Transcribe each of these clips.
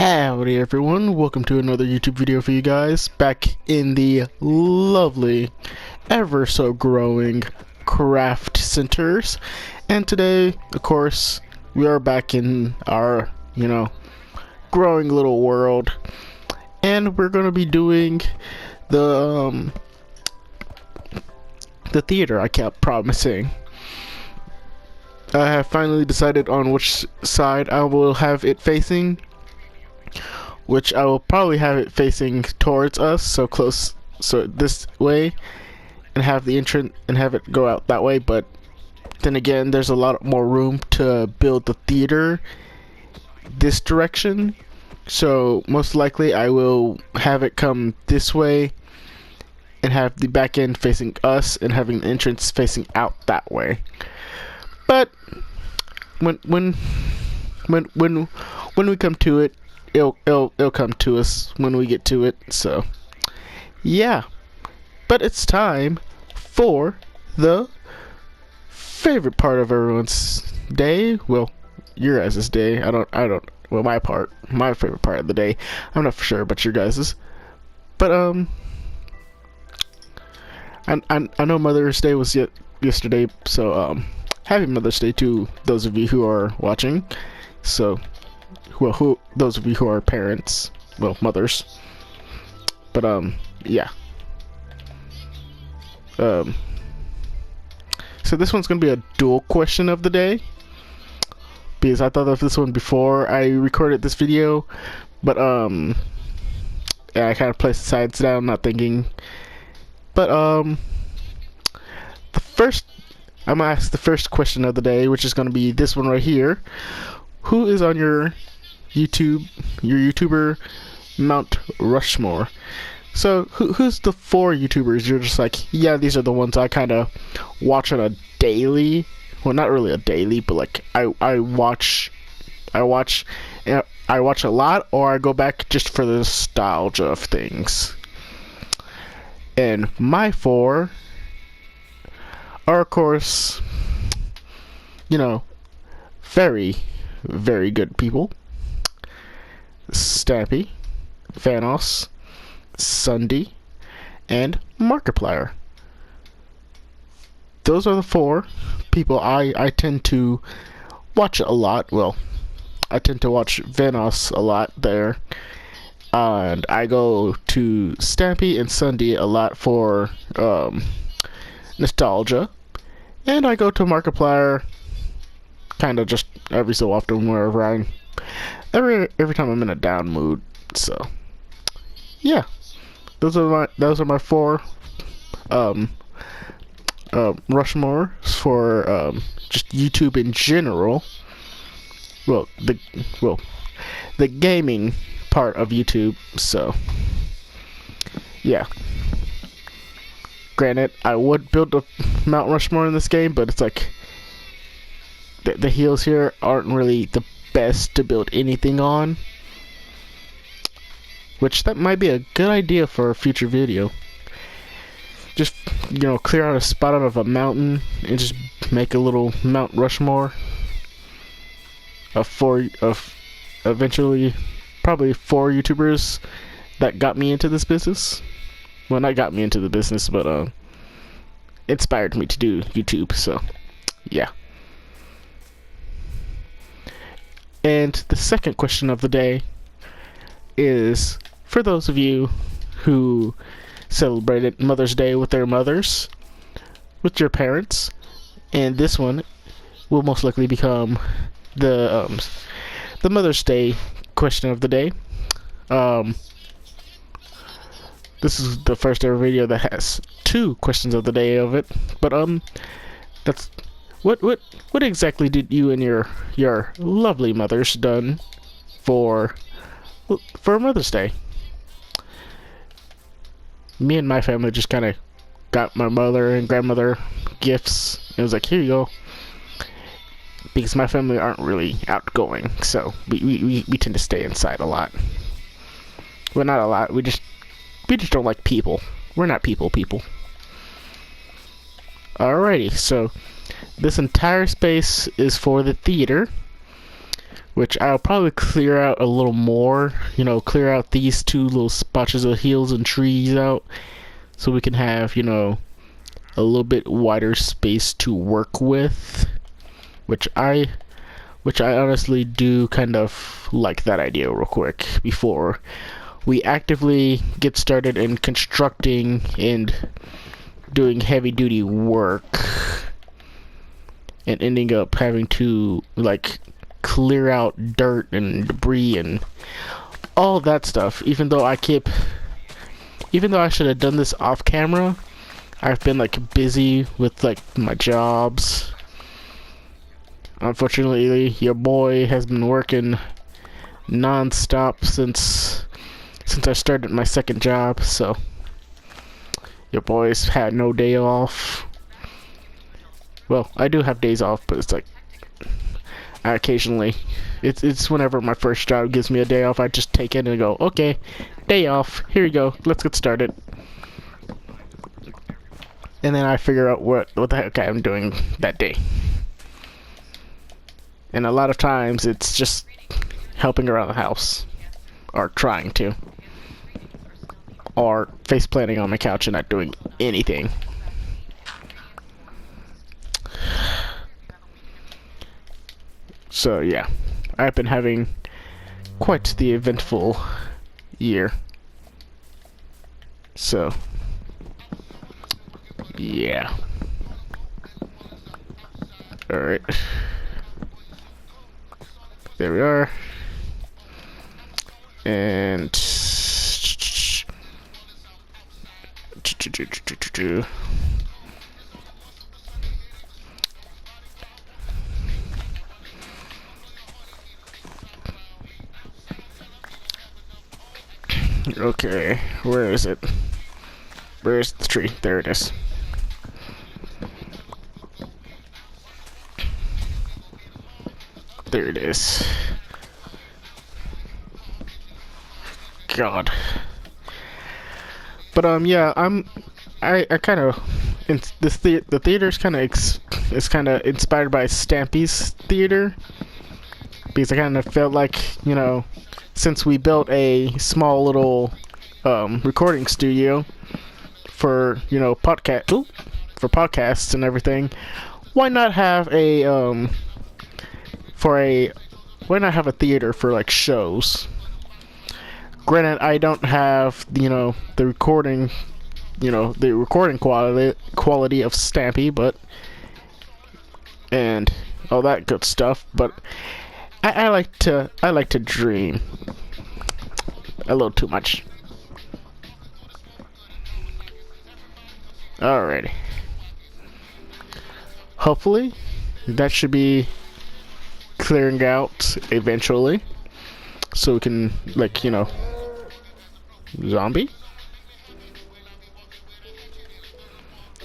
Howdy everyone, welcome to another YouTube video for you guys, back in the lovely, ever so growing craft centers. And today, of course, we are back in our, growing little world. And we're gonna be doing the theater I kept promising. I have finally decided on which side I will have it facing, which I will probably have it facing towards us, so this way, and have the entrance and have it go out that way. But then again, there's a lot more room to build the theater this direction, so most likely I will have it come this way and have the back end facing us and having the entrance facing out that way. But when we come to it, it'll come to us when we get to it. So yeah, but it's time for the favorite part of everyone's day. Well, your guys' day. Well, my favorite part of the day. I'm not for sure about your guys's. But I know Mother's Day was yesterday, so happy Mother's Day to those of you who are watching. So, well, those of you who are parents, well, mothers. But yeah. So this one's gonna be a dual question of the day, because I thought of this one before I recorded this video, but yeah, I kind of placed the sides down, not thinking. But I'm gonna ask the first question of the day, which is gonna be this one right here. Who is on your YouTuber Mount Rushmore? So who's the 4 YouTubers you're just like, yeah, these are the ones I kind of watch on a daily, well, not really a daily, but like I watch a lot, or I go back just for the nostalgia of things. And my 4 are, of course, very, very good people. Stampy, Vanos, Sunday, and Markiplier. Those are the 4 people I tend to watch a lot. Well, I tend to watch Vanos a lot there. And I go to Stampy and Sunday a lot for nostalgia. And I go to Markiplier kind of just every so often, wherever every time I'm in a down mood. So yeah, those are my 4 Rushmore for just YouTube in general. Well, the gaming part of YouTube. So yeah. Granted, I would build a Mount Rushmore in this game, but it's like the hills here aren't really the best to build anything on, which that might be a good idea for a future video. Just clear out a spot out of a mountain and just make a little Mount Rushmore of eventually probably 4 YouTubers that got me into this business. Well, not got me into the business, but inspired me to do YouTube. So yeah. And the second question of the day is for those of you who celebrated Mother's Day with their mothers, with your parents, and this one will most likely become the Mother's Day question of the day. This is the first ever video that has 2 questions of the day of it, but that's what exactly did you and your lovely mothers done for Mother's Day? Me and my family just kind of got my mother and grandmother gifts. It was like, here you go, because my family aren't really outgoing, so we tend to stay inside a lot. Well, not a lot. We just don't like people. We're not people. Alrighty, so this entire space is for the theater, which I'll probably clear out a little more. You know, clear out these two little spotches of hills and trees out, so we can have, you know, a little bit wider space to work with, which I honestly do kind of like that idea real quick before we actively get started in constructing and doing heavy duty work and ending up having to like clear out dirt and debris and all that stuff. Even though I should have done this off camera, I've been like busy with like my jobs. Unfortunately, your boy has been working non-stop since I started my second job, so your boy's had no day off. Well, I do have days off, but it's like I occasionally, it's whenever my first job gives me a day off, I just take it and go, okay, day off, here you go, let's get started. And then I figure out what the heck I'm doing that day. And a lot of times it's just helping around the house, or trying to, or face planting on my couch and not doing anything. So yeah, I've been having quite the eventful year. So yeah. Alright. There we are. And okay, where is it? Where's the tree? There it is. There it is. God. But yeah, I kind of, the theater's kind of is kind of inspired by Stampy's theater, because I kind of felt like, you know, since we built a small little recording studio for, you know, podcasts and everything, why not have a why not have a theater for like shows? Granted, I don't have, you know, the recording quality of Stampy, but and all that good stuff, but I like to dream a little too much. Alrighty. Hopefully that should be clearing out eventually, so we can, like, you know, zombie,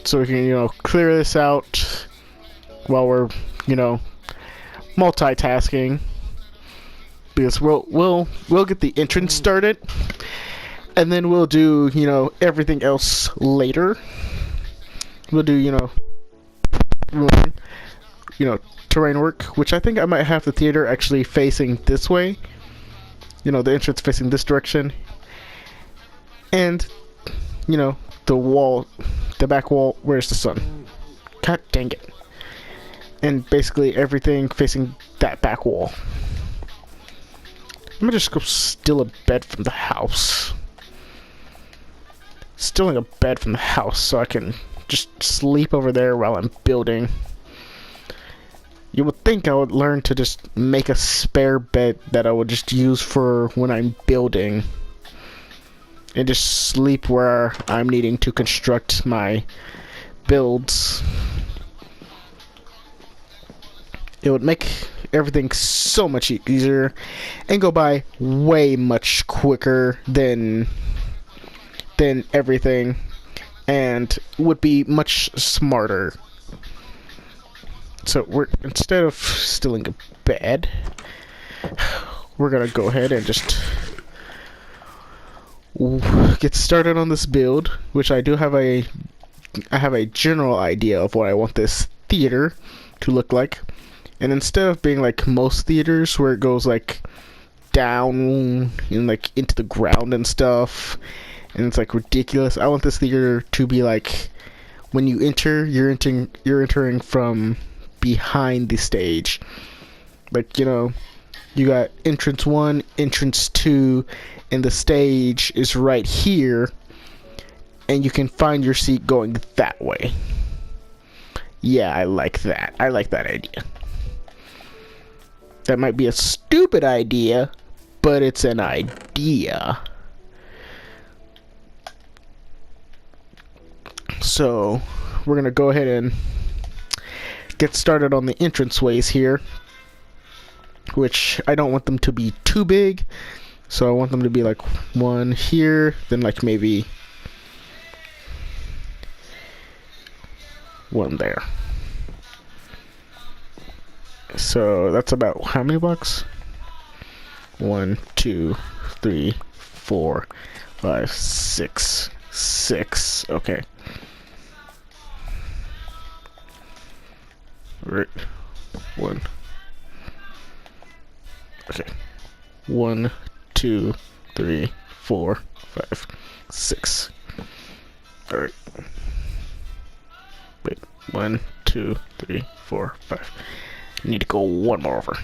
so we can, you know, clear this out while we're, you know, multitasking, because we'll get the entrance started, and then we'll do, you know, everything else later. We'll do, you know, terrain work, which I think I might have the theater actually facing this way, you know, the entrance facing this direction, and, you know, the back wall, where's the sun? God dang it. And basically everything facing that back wall. I'm gonna just go steal a bed from the house. Stealing a bed from the house so I can just sleep over there while I'm building. You would think I would learn to just make a spare bed that I would just use for when I'm building, and just sleep where I'm needing to construct my builds. It would make everything so much easier and go by way much quicker than everything, and would be much smarter. So instead of stealing a bed, we're gonna go ahead and just get started on this build, which I have a general idea of what I want this theater to look like. And instead of being like most theaters where it goes like down and like into the ground and stuff, and it's like ridiculous, I want this theater to be like, when you enter, you're entering from behind the stage. Like, you know, you got entrance 1, entrance 2, and the stage is right here, and you can find your seat going that way. Yeah, I like that. I like that idea. That might be a stupid idea, but it's an idea. So, we're going to go ahead and get started on the entranceways here, which I don't want them to be too big. So I want them to be like one here, then like maybe one there. So that's about how many blocks? 1, 2, 3, 4, 5, 6. 6. Okay. Right. 1. Okay. 1, 2, 3, 4, 5, 6. Alright. Wait. 1, 2, 3, 4, 5. Need to go one more over.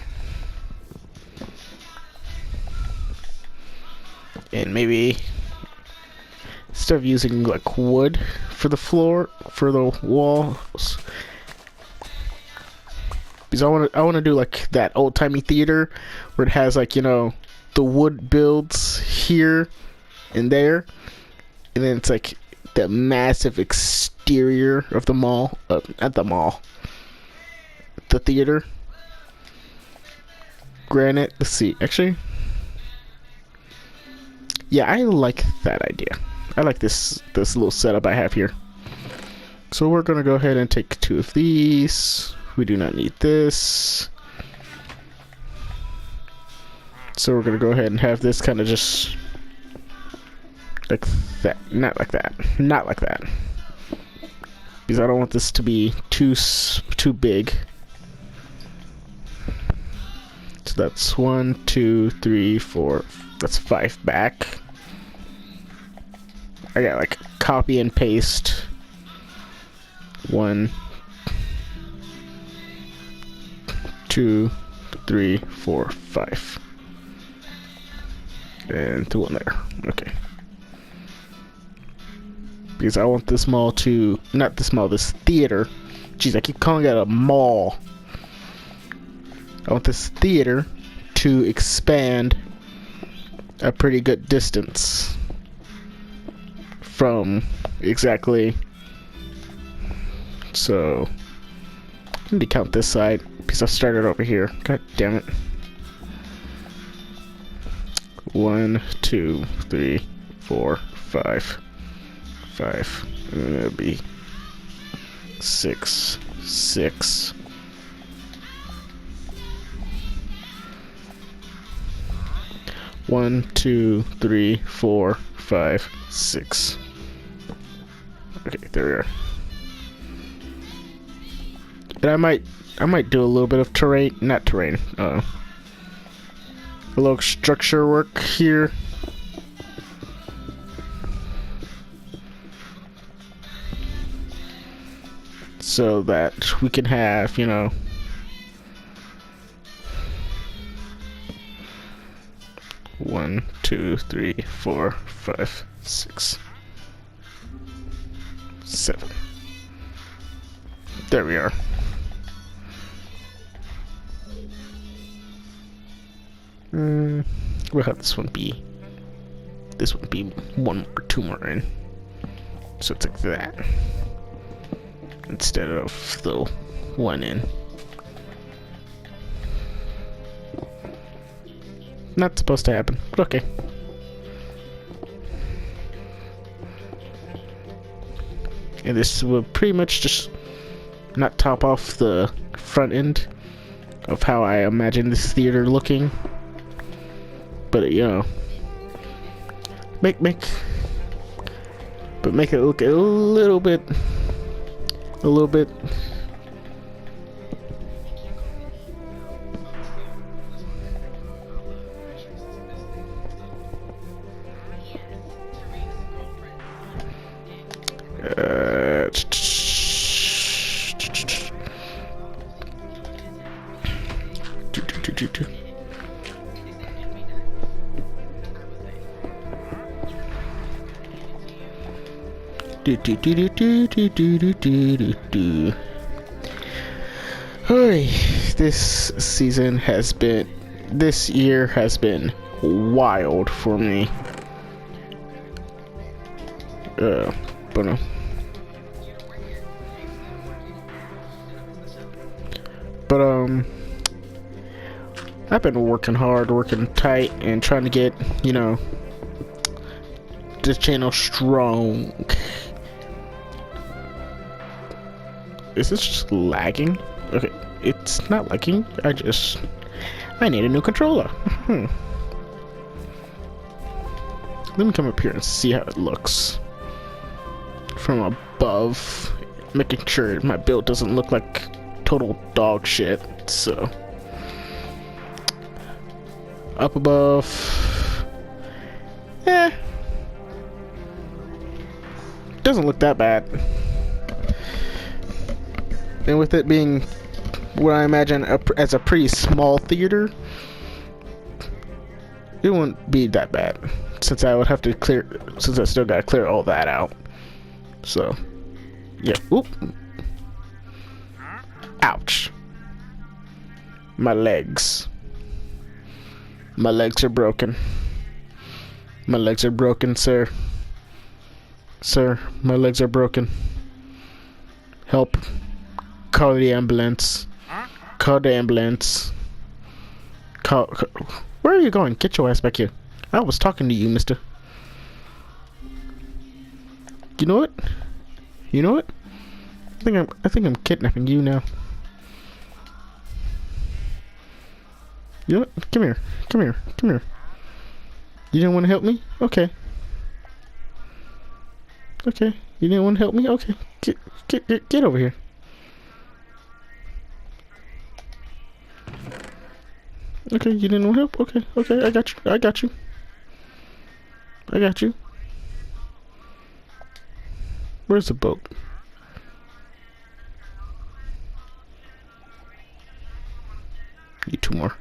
And maybe instead of using like wood for the floor, for the walls, because I want to do like that old-timey theater where it has like, you know, the wood builds here and there, and then it's like the massive exterior of the mall, at the mall, the theater. Granite, let's see, actually, yeah, I like that idea. I like this little setup I have here. So we're gonna go ahead and take 2 of these. We do not need this. So we're gonna go ahead and have this kind of just like that. Not like that. Not like that. Because I don't want this to be too big. So that's 1, 2, 3, 4. That's 5 back. I got like copy and paste. 1, 2, 3, 4, 5. And 1 there. Okay. Because I want this mall to, not this mall, this theater. Jeez, I keep calling it a mall. I want this theater to expand a pretty good distance from exactly. So I need to count this side because I started over here. God damn it. 1, 2, 3, 4, 5. 5. And then it'll be 6. 6. One, 2, 3, 4, 5, 6. Okay, there we are. And I might do a little bit of a little structure work here. So that we can have, you know, one, 2, 3, 4, 5, 6, 7. There we are. We'll have this one be 1 or 2 more in. So it's like that. Instead of the 1 in. Not supposed to happen, but okay. And this will pretty much just not top off the front end of how I imagine this theater looking. But you know, make it look a little bit This year has been wild for me. But I've been working hard, working tight, and trying to get, you know, this channel strong. Is this just lagging? Okay, it's not lagging. I need a new controller. Let me come up here and see how it looks from above, making sure my build doesn't look like total dog shit. So up above, doesn't look that bad. And with it being what I imagine as a pretty small theater, it wouldn't be that bad, since I would have to clear, since I still gotta clear all that out. So yeah. Oop. Ouch. My legs are broken. My legs are broken, sir. Sir, my legs are broken. Help. Call the ambulance. Call the ambulance. Call. Where are you going? Get your ass back here. I was talking to you, mister. You know what? You know what? I think I'm kidnapping you now. You know what? Come here. Come here. Come here. You didn't want to help me? Okay. Okay. You didn't want to help me? Okay. Get over here. Okay, you didn't want help? Okay, okay, I got you. I got you. I got you. Where's the boat? Need two more.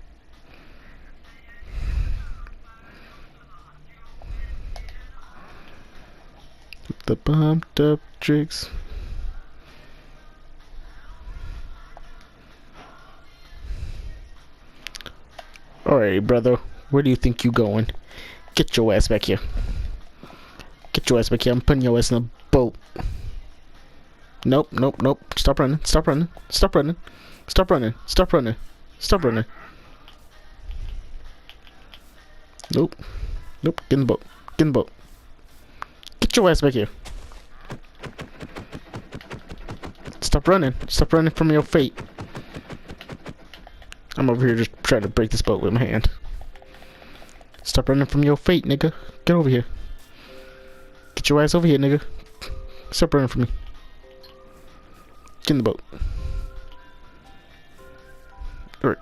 The bumped up tricks. Alright, brother. Where do you think you going? Get your ass back here. Get your ass back here. I'm putting your ass in a boat. Nope, nope, nope. Stop running. Stop running. Stop running. Stop running. Stop running. Stop running. Nope. Nope. Get in the boat. Get in the boat. Get your ass back here. Stop running. Stop running from your fate. I'm over here just trying to break this boat with my hand. Stop running from your fate, nigga. Get over here. Get your ass over here, nigga. Stop running from me. Get in the boat. Alright.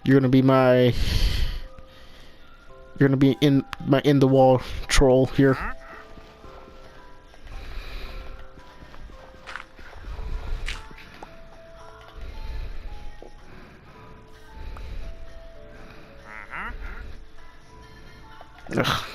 You're gonna be my... You're gonna be in the wall troll here. Ugh.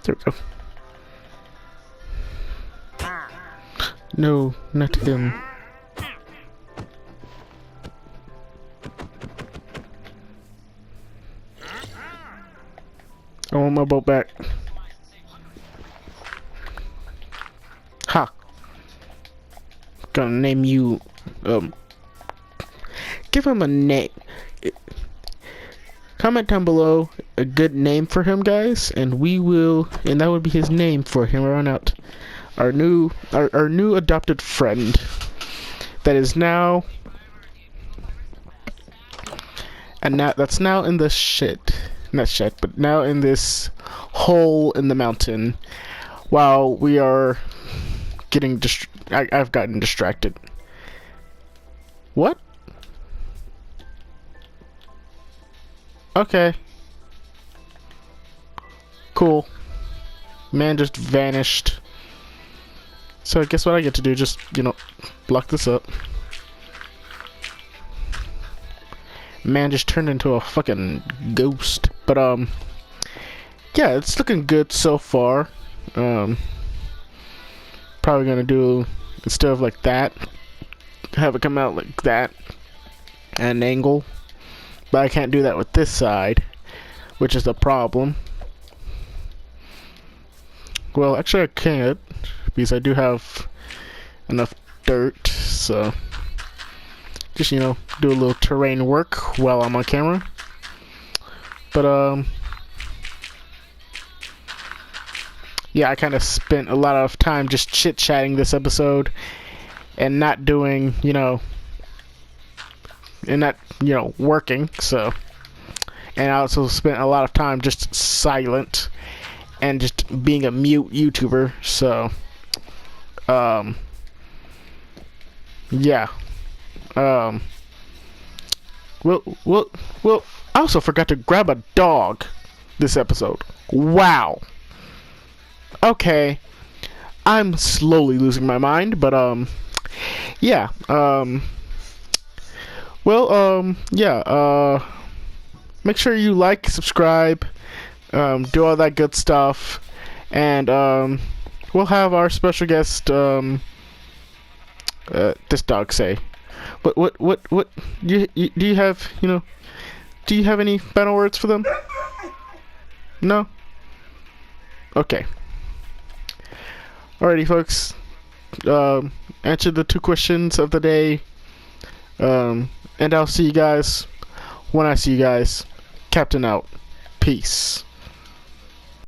There we go. No, not him. I want my boat back. Ha! Gonna name you, give him a name. Comment down below a good name for him, guys, and that would be his name for him on out. Our new adopted friend. that is now, and now that's now in the not shed, but now in this hole in the mountain, while we are getting I've gotten distracted. What? Okay. Cool. Man just vanished. So guess what I get to do? Just, you know, block this up. Man just turned into a fucking ghost. But, yeah, it's looking good so far. Probably gonna do, instead of like that, have it come out like that at an angle. But I can't do that with this side, which is the problem. Well, actually I can't, because I do have enough dirt, so just, you know, do a little terrain work while I'm on camera. But, yeah, I kind of spent a lot of time just chit-chatting this episode and not doing, you know, and not, you know, working, so. And I also spent a lot of time just silent and just being a mute YouTuber, so, yeah. Well, I also forgot to grab a dog this episode. Wow. Okay. I'm slowly losing my mind, but, yeah, yeah, make sure you like, subscribe, do all that good stuff, and, we'll have our special guest, this dog say. What, do you have, you know, do you have any final words for them? No? Okay. Alrighty, folks. Answer the 2 questions of the day. And I'll see you guys when I see you guys. Captain out. Peace.